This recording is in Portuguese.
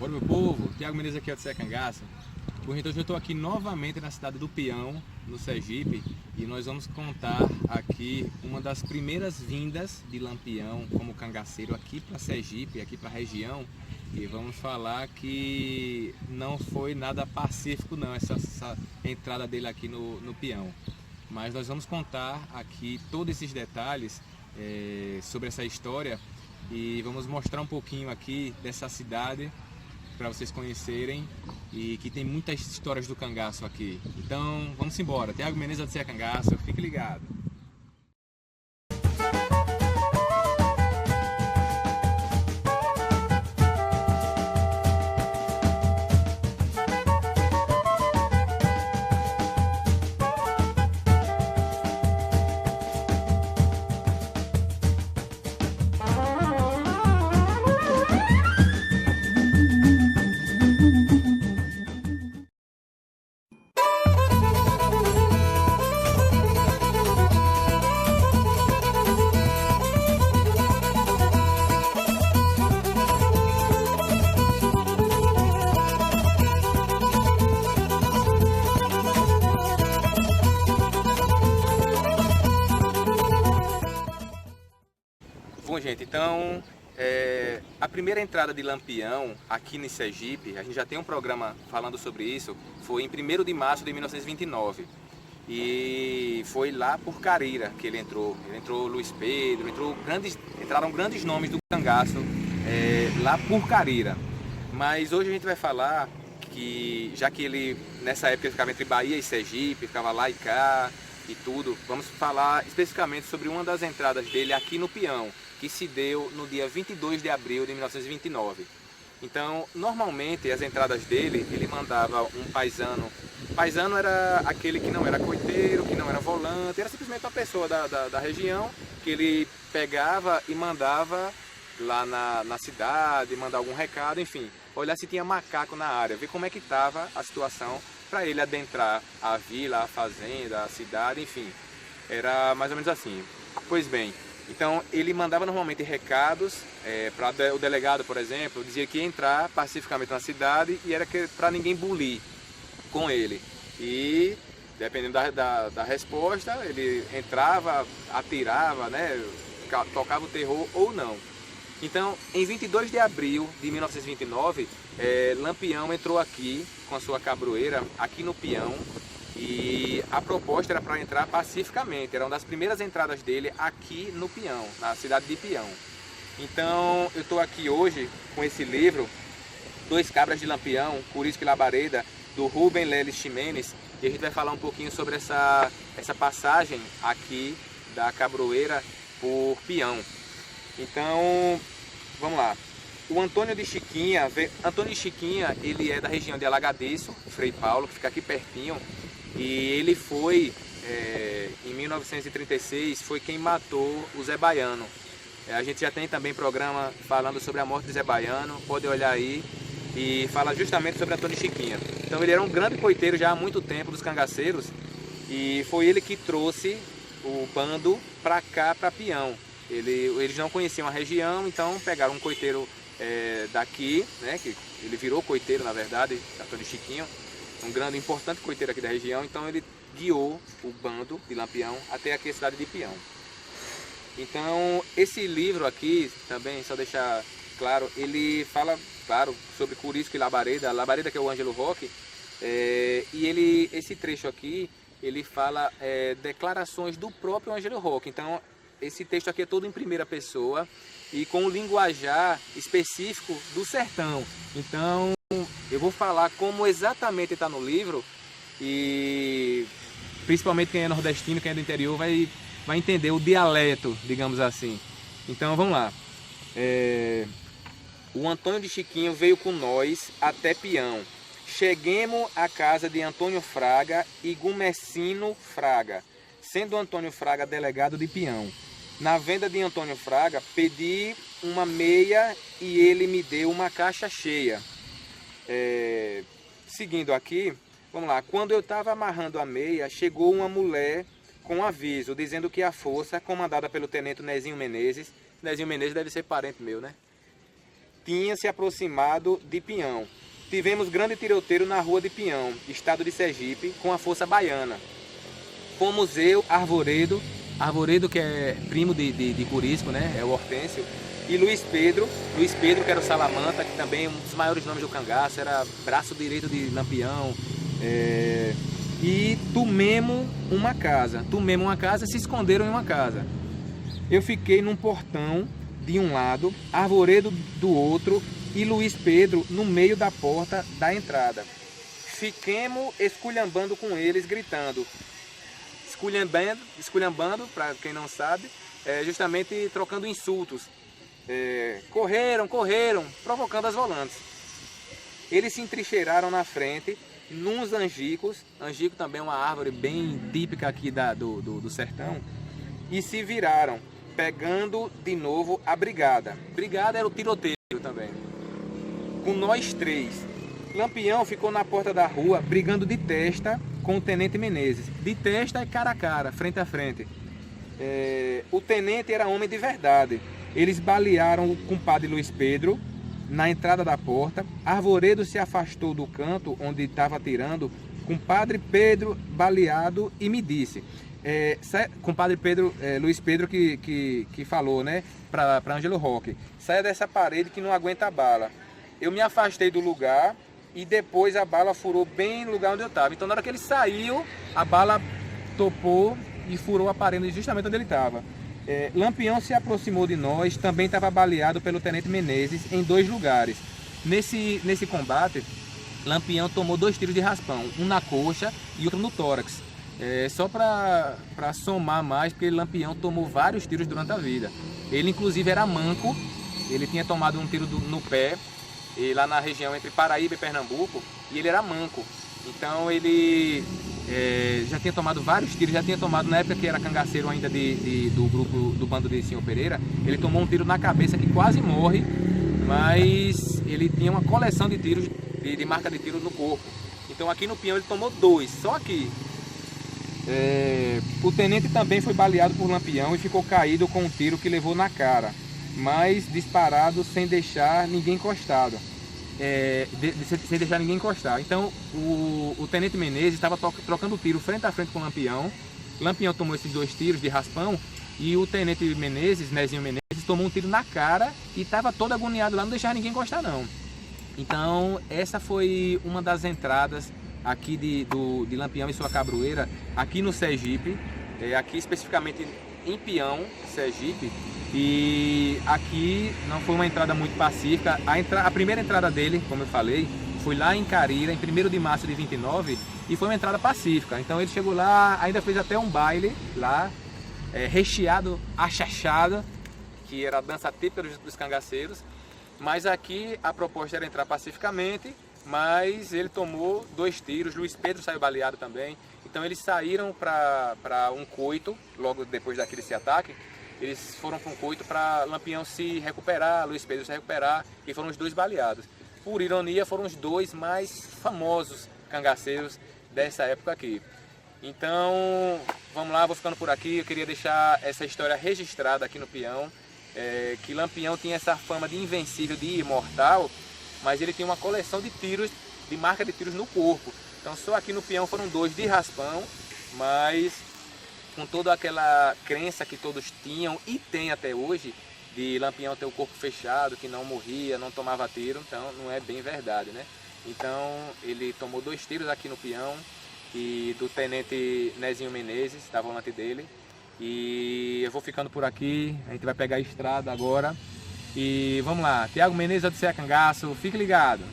Bora, meu povo, Thiago Menezes aqui, é do Zé Cangaço. Bom, então hoje eu estou aqui novamente na cidade do Peão, no Sergipe, e nós vamos contar aqui uma das primeiras vindas de Lampião como cangaceiro aqui para Sergipe, aqui para a região, e vamos falar que não foi nada pacífico não, essa entrada dele aqui no Peão. Mas nós vamos contar aqui todos esses detalhes sobre essa história e vamos mostrar um pouquinho aqui dessa cidade para vocês conhecerem e que tem muitas histórias do cangaço aqui. Então vamos embora. Thiago Menezes do Zé Cangaço, fique ligado. Bom, gente, então a primeira entrada de Lampião aqui no Sergipe, a gente já tem um programa falando sobre isso, foi em 1º de março de 1929. E foi lá por Carira que ele entrou. Ele entrou Luiz Pedro, entraram grandes nomes do cangaço lá por Carira. Mas hoje a gente vai falar que, já que ele nessa época ficava entre Bahia e Sergipe, ficava lá e cá e tudo, vamos falar especificamente sobre uma das entradas dele aqui no Peão, que se deu no dia 22 de abril de 1929. Então, normalmente, as entradas dele, ele mandava um paisano. Paisano era aquele que não era coiteiro, que não era volante, era simplesmente uma pessoa da região que ele pegava e mandava lá na cidade, mandar algum recado, enfim, olhar se tinha macaco na área, ver como é que estava a situação para ele adentrar a vila, a fazenda, a cidade, enfim, era mais ou menos assim. Pois bem, então ele mandava normalmente recados para o delegado, por exemplo, dizia que ia entrar pacificamente na cidade e era para ninguém bulir com ele. E dependendo da resposta, ele entrava, atirava, né, tocava o terror ou não. Então, em 22 de abril de 1929, Lampião entrou aqui com a sua cabroeira, aqui no Peão, e a proposta era para entrar pacificamente, era uma das primeiras entradas dele aqui no Peão, na cidade de Peão. Então, eu estou aqui hoje com esse livro, Dois Cabras de Lampião, Curisco e Labareda, do Rubem Leles Ximenes, e a gente vai falar um pouquinho sobre essa passagem aqui da cabroeira por Peão. Então, vamos lá. O Antônio de Chiquinha, ele é da região de Alagadiço, Frei Paulo, que fica aqui pertinho, e ele foi, em 1936, foi quem matou o Zé Baiano. A gente já tem também programa falando sobre a morte de Zé Baiano, pode olhar aí, e fala justamente sobre Antônio de Chiquinha. Então ele era um grande coiteiro já há muito tempo dos cangaceiros, e foi ele que trouxe o bando para cá, para Peão. Eles não conheciam a região, então pegaram um coiteiro daqui, né, que ele virou coiteiro na verdade, Antônio Chiquinho, um grande importante coiteiro aqui da região, então ele guiou o bando de Lampião até aqui a cidade de Peão. Então esse livro aqui, também, só deixar claro, ele fala, claro, sobre Curisco e Labareda, Labareda que é o Ângelo Roque, e esse trecho aqui, ele fala declarações do próprio Ângelo Roque. Então esse texto aqui é todo em primeira pessoa e com um linguajar específico do sertão. Então eu vou falar como exatamente está no livro e principalmente quem é nordestino, quem é do interior vai entender o dialeto, digamos assim. Então vamos lá. O Antônio de Chiquinho veio com nós até Peão. Cheguemos à casa de Antônio Fraga e Gumecino Fraga, sendo Antônio Fraga delegado de Peão. Na venda de Antônio Fraga, pedi uma meia e ele me deu uma caixa cheia. Seguindo aqui, vamos lá. Quando eu estava amarrando a meia, chegou uma mulher com um aviso, dizendo que a força, comandada pelo tenente Nezinho Menezes, Nezinho Menezes deve ser parente meu, né? tinha se aproximado de Pião. Tivemos grande tiroteio na rua de Pião, estado de Sergipe, com a Força Baiana. Fomos eu, Arvoredo que é primo de Curisco, né? É o Hortêncio, e Luiz Pedro que era o Salamanta, que também é um dos maiores nomes do cangaço, era braço direito de Lampião. E tomemos uma casa, se esconderam em uma casa. Eu fiquei num portão de um lado, Arvoredo do outro e Luiz Pedro no meio da porta da entrada. Fiquemos esculhambando com eles, gritando. Esculhambando, para quem não sabe, justamente trocando insultos. Correram, provocando as volantes. Eles se entrincheiraram na frente, nos angicos. Angico também é uma árvore bem típica aqui do sertão. E se viraram, pegando de novo a brigada. Brigada era o tiroteio também. Com nós três. Lampião ficou na porta da rua, brigando de testa com o Tenente Menezes. De testa e cara a cara, frente a frente. O tenente era homem de verdade. Eles balearam o compadre Luiz Pedro na entrada da porta. Arvoredo se afastou do canto onde estava atirando. Compadre Pedro baleado e me disse... compadre Pedro, Luiz Pedro que falou, né, para Ângelo Roque: saia dessa parede que não aguenta a bala. Eu me afastei do lugar e depois a bala furou bem no lugar onde eu estava. Então na hora que ele saiu, a bala topou e furou a parede justamente onde ele estava. Lampião se aproximou de nós, também estava baleado pelo Tenente Menezes em 2 lugares. Nesse combate, Lampião tomou 2 tiros de raspão, um na coxa e outro no tórax. Só para somar mais, porque Lampião tomou vários tiros durante a vida. Ele inclusive era manco, ele tinha tomado um tiro no pé, lá na região entre Paraíba e Pernambuco, e ele era manco. Então ele já tinha tomado vários tiros, já tinha tomado na época que era cangaceiro ainda do grupo do bando de Senhor Pereira. Ele tomou um tiro na cabeça que quase morre, mas ele tinha uma coleção de tiros, de marca de tiro no corpo. Então aqui no Pião ele tomou 2, só aqui. O tenente também foi baleado por Lampião e ficou caído com um tiro que levou na cara, mas disparado sem deixar ninguém encostado. Sem deixar ninguém encostar. Então o tenente Menezes estava trocando tiro frente a frente com o Lampião. Lampião tomou esses 2 tiros de raspão e o tenente Menezes, Nezinho Menezes, tomou um tiro na cara e estava todo agoniado lá, não deixava ninguém encostar não. Então essa foi uma das entradas aqui de Lampião e sua cabroeira aqui no Sergipe, aqui especificamente em Pião, Sergipe. E aqui não foi uma entrada muito pacífica. A primeira entrada dele, como eu falei, foi lá em Carira, em 1º de março de 29, e foi uma entrada pacífica. Então ele chegou lá, ainda fez até um baile lá, recheado, achachado, que era a dança típica dos cangaceiros. Mas aqui a proposta era entrar pacificamente, mas ele tomou 2 tiros, Luiz Pedro saiu baleado também. Então eles saíram para um coito, logo depois desse ataque. Eles foram para um coito para Lampião se recuperar, Luiz Pedro se recuperar, e foram os 2 baleados. Por ironia, foram os 2 mais famosos cangaceiros dessa época aqui. Então, vamos lá, vou ficando por aqui. Eu queria deixar essa história registrada aqui no Pião, que Lampião tinha essa fama de invencível, de imortal, mas ele tinha uma coleção de tiros, de marca de tiros no corpo. Então só aqui no Pião foram 2 de raspão, mas com toda aquela crença que todos tinham e tem até hoje, de Lampião ter o corpo fechado, que não morria, não tomava tiro, então não é bem verdade, né? Então ele tomou 2 tiros aqui no Pião, e do tenente Nezinho Menezes, da volante dele. E eu vou ficando por aqui, a gente vai pegar a estrada agora. E vamos lá, Thiago Menezes, Odisseia Cangaço, fique ligado!